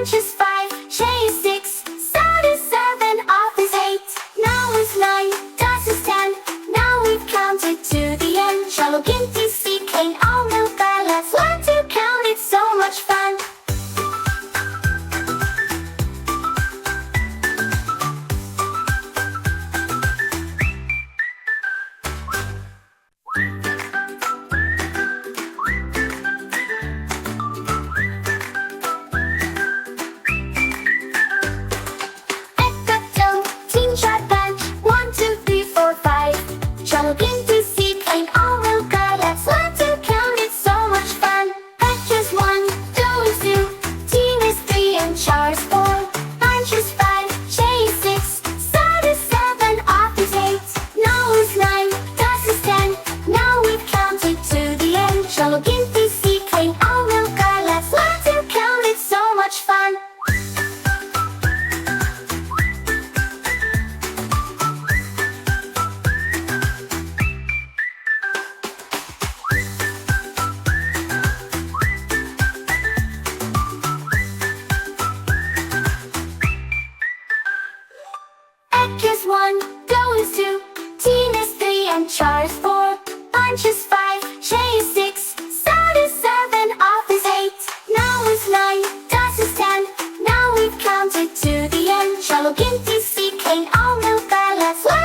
Panch Five, Chhe Six, Start is 7, Aath is 8, Nau is 9, Das is 10. Now we've counted to the end. Chalo ginti seeking all milka. Let's learn to count. It's so much fun. Chalo ginti seeking all milka. Let's learn to count. It's so much fun. Pech is 1, Do is 2, Teen is 3, and Chaar is 4. Panch is 5, Chhe is 6, Start is 7, Aath is 8, Nau is 9, Das is 10. Now we've counted to the end. Chalo ginti seeking all milka. Let's learn to count. It's so much fun. Is 1, Do is 2, Teen is 3, and Chaar is 4. Panch is 5, Chhe is 6, Start is 7, Aath is 8, Nau is 9, Das is 10. Now we've counted to the end. Chalo ginti seeking all milka. Let's learn